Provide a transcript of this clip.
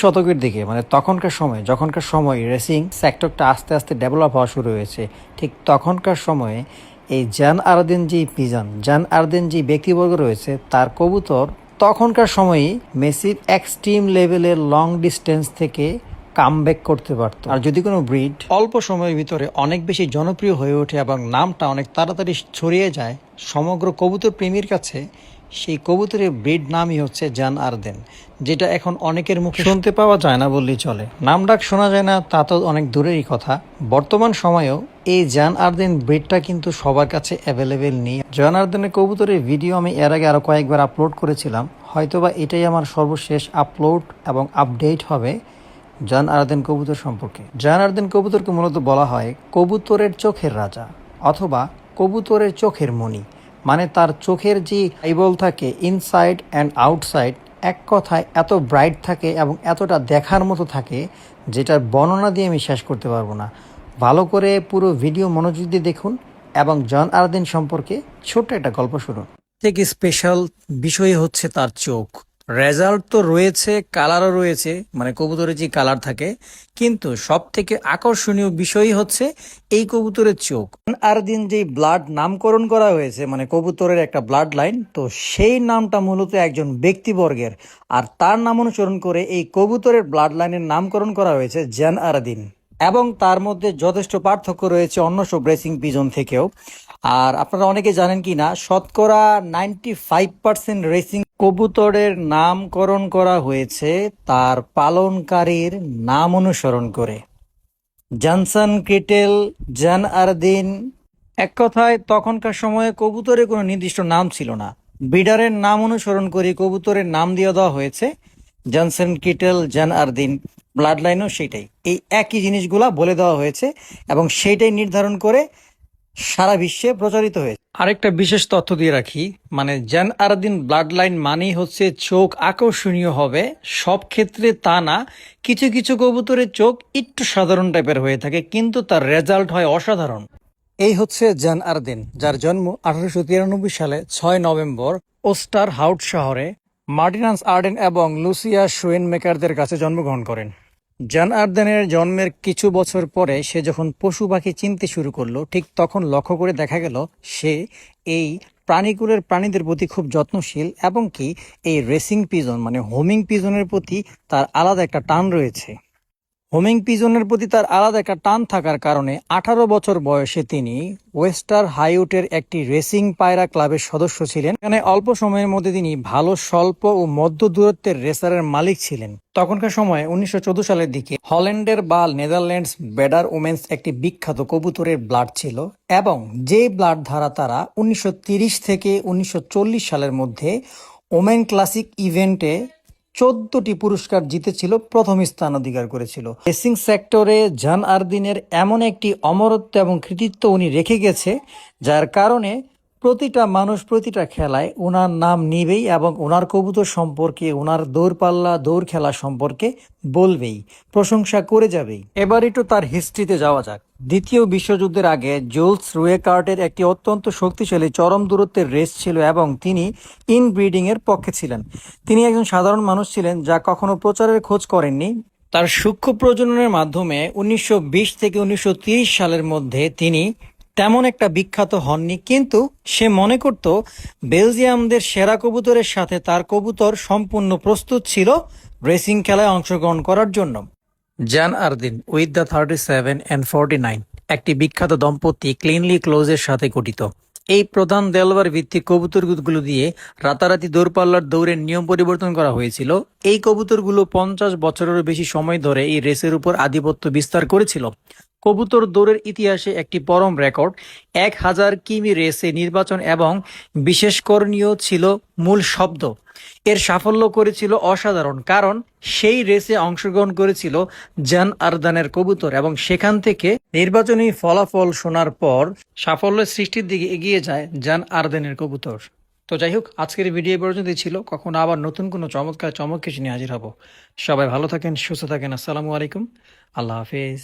শতকের দিকে মানে যখনকার সময় রেসিং সেক্টরটা আস্তে আস্তে ডেভেলপ হওয়া শুরু হয়েছে, ঠিক তখনকার সময়ে এই জান আরদেন যে ব্যক্তিবর্গ রয়েছে তার কবুতর তখনকার সময়েই মেসির এক্সট্রিম লেভেলের লং ডিস্টেন্স থেকে কামব্যাক করতে পারত। আর যদি কোনো ব্রিড অল্প সময়ের ভিতরে অনেক বেশি জনপ্রিয় হয়ে ওঠে এবং নামটা অনেক তাড়াতাড়ি ছড়িয়ে যায় সমগ্র কবুতর প্রেমীর কাছে, সেই কবুতরের ব্রিড নামই হচ্ছে জান আরদেন, যেটা এখন অনেকের মুখে শুনতে পাওয়া যায় না বললেই চলে। নাম ডাক শোনা যায় না তা তো অনেক দূরেরই কথা, বর্তমান সময়েও এই জান আরদেন ব্রিডটা কিন্তু সবার কাছে অ্যাভেলেবেল নেই। জান আরদেনের কবুতরের ভিডিও আমি এর আগে আরও কয়েকবার আপলোড করেছিলাম, হয়তোবা এটাই আমার সর্বশেষ আপলোড এবং আপডেট হবে জান আরদেন কবুতর সম্পর্কে। জান আরদেন কবুতরকে মূলত বলা হয় কবুতরের চোখের রাজা অথবা কবুতরের চোখের মণি, মানে তার চোখের যে আইবল থাকে ইনসাইড অ্যান্ড আউটসাইড, এক কথায় এত ব্রাইট থাকে এবং এতটা দেখার মতো থাকে যেটার বর্ণনা দিয়ে আমি শেষ করতে পারবো না। ভালো করে পুরো ভিডিও মনোযোগ দিয়ে দেখুন এবং জান আরদেন সম্পর্কে ছোট্ট একটা গল্প শুনুন। থেকে স্পেশাল বিষয় হচ্ছে তার চোখ। রেজাল্ট তো রয়েছে, কালারও রয়েছে, মানে কবুতরের যে কালার থাকে, কিন্তু সব থেকে আকর্ষণীয় বিষয় হচ্ছে এই কবুতরের চোখ। আর দিন যে ব্লাড নামকরণ করা হয়েছে, মানে কবুতরের একটা ব্লাড লাইন, তো সেই নামটা মূলত একজন ব্যক্তিবর্গের, আর তার নাম অনুসরণ করে এই কবুতরের ব্লাড লাইনের নামকরণ করা হয়েছে জান আরদিন। এবং তার মধ্যে যথেষ্ট পার্থক্য রয়েছে অন্য সব রেসিং পিজন থেকেও। আর আপনারা অনেকে জানেন কি না, শতকরা 95% রেসিং কবুতরের নামকরণ করা হয়েছে তার পালনকারীর নাম অনুসরণ করে। জনসন, ক্রিটেল, জান আরদিন, এক কথায় তখনকার সময়ে কবুতরের কোনো নির্দিষ্ট নাম ছিল না, ব্রিডারের নাম অনুসরণ করে কবুতরের নাম দিয়ে দেওয়া হয়েছে জনসন, কিটেল, জান আরদিন। ব্লাড লাইনও সেটাই, এই একই জিনিসগুলা বলে দেওয়া হয়েছে এবং সেইটাই নির্ধারণ করে সারা বিশ্বে প্রচারিত হয়েছে। আরেকটা বিশেষ তথ্য দিয়ে রাখি, মানে জান আরদিন ব্লাড লাইন মানেই হচ্ছে চোখ আকর্ষণীয় হবে, সব ক্ষেত্রে তা না, কিছু কিছু কবুতরের চোখ একটু সাধারণ টাইপের হয়ে থাকে কিন্তু তার রেজাল্ট হয় অসাধারণ। এই হচ্ছে জান আরদিন, যার জন্ম 1893 সালে 6 নভেম্বর ওস্টার হাউট শহরে মার্টিনাস আর্ডেন এবং লুসিয়া শোয়েনমেকারদের কাছে জন্মগ্রহণ করেন। জান আরদেনের জন্মের কিছু বছর পরে সে যখন পশু পাখি চিনতে শুরু করলো, ঠিক তখন লক্ষ্য করে দেখা গেল সে এই প্রাণীকুলের প্রাণীদের প্রতি খুব যত্নশীল এবং কি এই রেসিং পিজন মানে হোমিং পিজনের প্রতি তার আলাদা একটা টান রয়েছে। হোমিং পিজনের প্রতি তার আলাদা একটা টান থাকার কারণে 18 বছর বয়সে তিনি ওয়েস্টার হাইউটের একটি রেসিং পায়রা ক্লাবের সদস্য ছিলেন। এখানে অল্প সময়ের মধ্যে তিনি ভালো স্বল্প ও মধ্য দূরত্বের রেসারের মালিক ছিলেন। তখনকার সময়ে 1914 সালের দিকে হল্যান্ডের বা নেদারল্যান্ডস বেডার ওমেন্স একটি বিখ্যাত কবুতরের ব্লাড ছিল এবং যে ব্লাড ধারা তারা 1930 থেকে 1940 সালের মধ্যে ওমেন ক্লাসিক ইভেন্টে 14টি পুরস্কার জিতেছিল, প্রথম স্থান অধিকার করেছিল। রেসিং সেক্টরে জান আরদিনের এমন একটি অমরত্ব এবং কৃতিত্ব উনি রেখে গেছে, যার কারণে প্রতিটা মানুষ প্রতিটা খেলায় ওনার নাম নিবেই এবং ওনার কবুতর সম্পর্কে, ওনার দৌড়পাল্লা দৌড় খেলা সম্পর্কে বলবেই, প্রশংসা করে যাবেই। এবার একটু তার হিস্ট্রিতে যাওয়া যাক। দ্বিতীয় বিশ্বযুদ্ধের আগে জুলস রুয়েকার্টের একটি অত্যন্ত শক্তিশালী চরম দূরত্বের রেস ছিল এবং তিনি ইনব্রিডিং এর পক্ষে ছিলেন। তিনি একজন সাধারণ মানুষ ছিলেন যা কখনো প্রচারের খোঁজ করেননি। তার সূক্ষ্ম প্রজননের মাধ্যমে 1920 থেকে 1930 সালের মধ্যে তিনি তেমন একটা বিখ্যাত হননি, কিন্তু সে মনে করত বেলজিয়ামদের সেরা কবুতরের সাথে তার কবুতর সম্পূর্ণ প্রস্তুত ছিল রেসিং খেলায় অংশগ্রহণ করার জন্য। জান আরদিন উইথ দ্য 37 অ্যান্ড 49 একটি বিখ্যাত দম্পতি ক্লিনলি ক্লোজের সাথে গঠিত। এই প্রধান দেলবার ভিত্তিক কবুতরগুলো দিয়ে রাতারাতি দৌড়পাল্লার দৌড়ের নিয়ম পরিবর্তন করা হয়েছিল। এই কবুতরগুলো 50 বছরেরও বেশি সময় ধরে এই রেসের উপর আধিপত্য বিস্তার করেছিল। কবুতর দৌড়ের ইতিহাসে একটি পরম রেকর্ড 1000 কিমি রেসে নির্বাচন এবং বিশেষ করণীয় ছিল মূল শব্দ। এর সাফল্য করেছিল অসাধারণ, কারণ সেই রেসে অংশগ্রহণ করেছিল জান আরদানের কবুতর এবং সেখান থেকে নির্বাচনী ফলাফল শোনার পর সাফল্যের সৃষ্টির দিকে এগিয়ে যায় জান আরদানের কবুতর। তো যাই হোক, আজকের ভিডিও পর্যন্তই ছিল। কখনো আবার নতুন কোনো চমক কিছু নিয়ে হাজির হব। সবাই ভালো থাকেন, সুস্থ থাকেন। আসসালামু আলাইকুম, আল্লাহ হাফেজ।